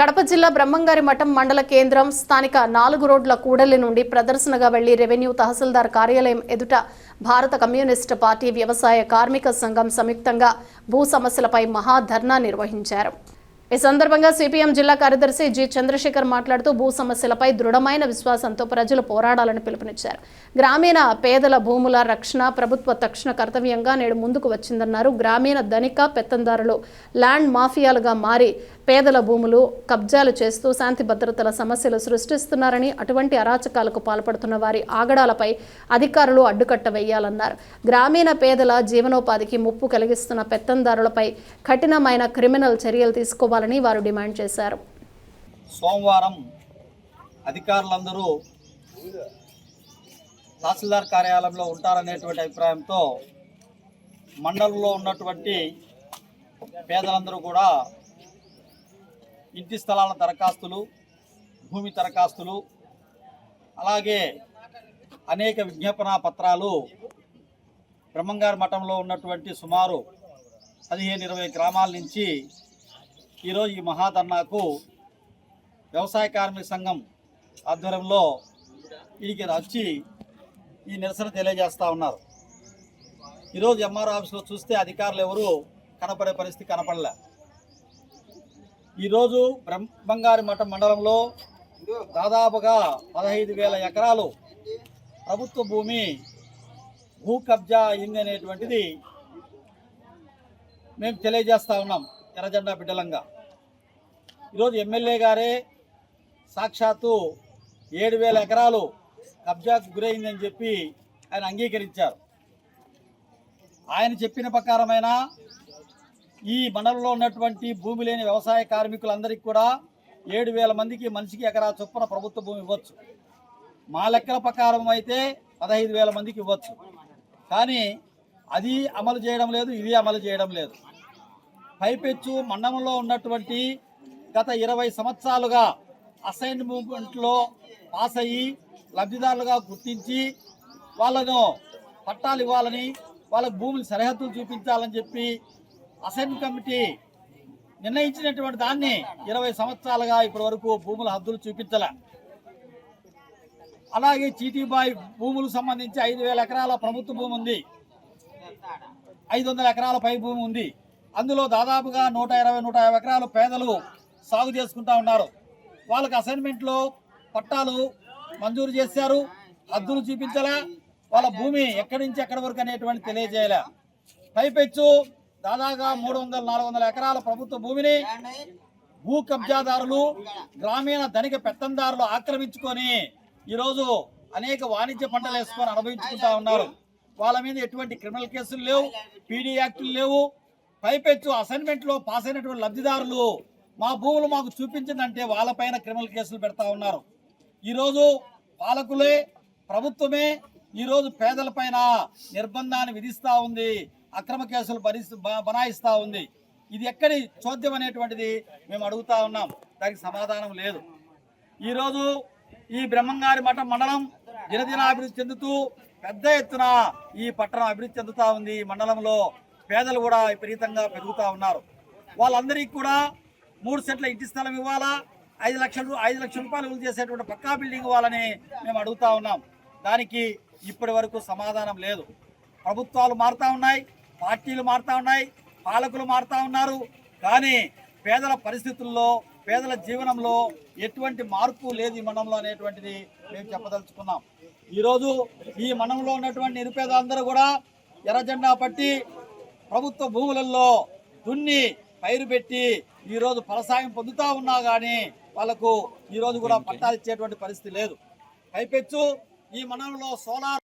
కడప జిల్లా బ్రహ్మంగారి మఠం మండల కేంద్రం స్థానిక 4 రోడ్ల కూడలి నుండి ప్రదర్శనగా వెళ్లి రెవెన్యూ తహసీల్దార్ కార్యాలయం ఎదుట భారత కమ్యూనిస్టు పార్టీ వ్యవసాయ కార్మిక సంఘం సంయుక్తంగా భూ సమస్యలపై మహాధర్నా నిర్వహించారు। ఈ సందర్భంగా సిపిఎం జిల్లా కార్యదర్శి జి చంద్రశేఖర్ మాట్లాడుతూ భూ సమస్యలపై దృఢమైన విశ్వాసంతో ప్రజలు పోరాడాలని పిలుపునిచ్చారు। గ్రామీణ పేదల భూముల రక్షణ ప్రభుత్వ తక్షణ కర్తవ్యంగా నేడు ముందుకు వచ్చిందన్నారు। గ్రామీణ ధనిక పెత్తందారులు ల్యాండ్ మాఫియాలుగా మారి పేదల భూములు కబ్జాలు చేస్తూ శాంతి భద్రతల సమస్యలు సృష్టిస్తున్నారని, అటువంటి అరాచకాలకు పాల్పడుతున్న వారి ఆగడాలపై అధికారులు అడ్డుకట్ట వేయాలన్నారు। గ్రామీణ పేదల జీవనోపాధికి ముప్పు కలిగిస్తున్న పెత్తందారులపై కఠినమైన క్రిమినల్ చర్యలు తీసుకోవాలని వారు డిమాండ్ చేశారు। సోమవారం అధికారులందరూ తహసీల్దార్ కార్యాలయంలో ఉంటారనేటువంటి అభిప్రాయంతో మండలంలో ఉన్నటువంటి పేదలందరూ కూడా ఇంటి స్థలాల దరఖాస్తులు, భూమి దరఖాస్తులు, అలాగే అనేక విజ్ఞాపన పత్రాలు బ్రహ్మంగారి మఠంలో ఉన్నటువంటి సుమారు 15-20 గ్రామాల నుంచి ఈరోజు ఈ మహాధర్నాకు వ్యవసాయ కార్మిక సంఘం ఆధ్వర్యంలో వీరికి వచ్చి ఈ నిరసన తెలియజేస్తూ ఉన్నారు। ఈరోజు ఎంఆర్ ఆఫీస్లో చూస్తే అధికారులు ఎవరు కనపడే పరిస్థితి కనపడలే। ఈరోజు బ్రహ్మంగారి మఠం మండలంలో దాదాపుగా 15,000 ఎకరాలు ప్రభుత్వ భూమి భూ కబ్జా అయింది అనేటువంటిది మేము తెలియజేస్తూ ఉన్నాం ఎర్రజెండా బిడ్డలంగా। ఈరోజు ఎమ్మెల్యే గారే సాక్షాత్తు 7,000 ఎకరాలు కబ్జాకు గురైందని చెప్పి ఆయన అంగీకరించారు। ఆయన చెప్పిన ప్రకారమైన ఈ మండలంలో ఉన్నటువంటి భూమి లేని వ్యవసాయ కార్మికులందరికీ కూడా 7,000 మందికి మనిషికి ఎకరా చొప్పున ప్రభుత్వ భూమి ఇవ్వచ్చు। మా లెక్కల ప్రకారం అయితే 15,000 మందికి ఇవ్వచ్చు, కానీ అది అమలు చేయడం లేదు, ఇది అమలు చేయడం లేదు। పైపెచ్చు మండలంలో ఉన్నటువంటి గత 20 సంవత్సరాలుగా అసైన్మెంట్లో పాస్ అయ్యి లబ్ధిదారులుగా గుర్తించి వాళ్ళను పట్టాలు ఇవ్వాలని, వాళ్ళకు భూములు సరిహద్దులు చూపించాలని చెప్పి అసైన్ కమిటీ నిర్ణయించినటువంటి దాన్ని 20 సంవత్సరాలుగా ఇప్పటి వరకు భూముల హద్దులు చూపించలే। అలాగే చీటీబాయ్ భూములకు సంబంధించి 5,000 ఎకరాల ప్రభుత్వ భూమి ఉంది, 500 ఎకరాల పై భూమి ఉంది। అందులో దాదాపుగా 120-150 ఎకరాలు పేదలు సాగు చేసుకుంటా ఉన్నారు। వాళ్ళకి అసైన్మెంట్లో పట్టాలు మంజూరు చేశారు, హద్దులు చూపించలే, వాళ్ళ భూమి ఎక్కడి నుంచి ఎక్కడి వరకు అనేటువంటి తెలియజేయలే। పైపెచ్చు దాదాపుగా 300-400 ఎకరాల ప్రభుత్వ భూమిని భూ కబ్జాదారులు, గ్రామీణ ధనిక పెత్తందారులు ఆక్రమించుకొని ఈరోజు అనేక వాణిజ్య పంటలు వేసుకొని అనుభవించుకుంటా ఉన్నారు। వాళ్ళ మీద ఎటువంటి క్రిమినల్ కేసులు లేవు, పీడీ యాక్టులు లేవు। పైపెచ్చు అసైన్మెంట్లో పాస్ అయినటువంటి లబ్ధిదారులు మా భూములు మాకు చూపించిందంటే వాళ్ళపైన క్రిమినల్ కేసులు పెడతా ఉన్నారు। ఈరోజు పాలకులే, ప్రభుత్వమే ఈరోజు పేదలపైన నిర్బంధాన్ని విధిస్తూ ఉంది, అక్రమ కేసులు బనాయిస్తూ ఉంది। ఇది ఎక్కడి చోద్యం అనేటువంటిది మేము అడుగుతా ఉన్నాం, దానికి సమాధానం లేదు। ఈరోజు ఈ బ్రహ్మంగారి మఠం మండలం దినదిన అభివృద్ధి చెందుతూ పెద్ద ఎత్తున ఈ పట్టణం అభివృద్ధి చెందుతూ ఉంది। ఈ మండలంలో పేదలు కూడా విపరీతంగా పెరుగుతూ ఉన్నారు। వాళ్ళందరికీ కూడా 3 సెంట్ల ఇంటి స్థలం ఇవ్వాలా, 5 లక్షల రూపాయలు విలువ చేసేటువంటి పక్కా బిల్డింగ్ ఇవ్వాలని మేము అడుగుతా ఉన్నాం। దానికి ఇప్పటి వరకు సమాధానం లేదు। ప్రభుత్వాలు మారుతూ ఉన్నాయి, పార్టీలు మారుతూ ఉన్నాయి, పాలకులు మారుతూ ఉన్నారు, కానీ పేదల పరిస్థితుల్లో, పేదల జీవనంలో ఎటువంటి మార్పు లేదు ఈ మండలంలో అనేటువంటిది మేము చెప్పదలుచుకున్నాం। ఈరోజు ఈ మండలంలో ఉన్నటువంటి నిరుపేదలందరూ కూడా ఎర్రజెండా పట్టి ప్రభుత్వ భూములలో దున్ని పైరు పెట్టి ఈరోజు ఫలసాయం పొందుతూ ఉన్నా కానీ వాళ్ళకు ఈరోజు కూడా పట్టాలు ఇచ్చేటువంటి పరిస్థితి లేదు। పైపెచ్చు ఈ మండలంలో సోలార్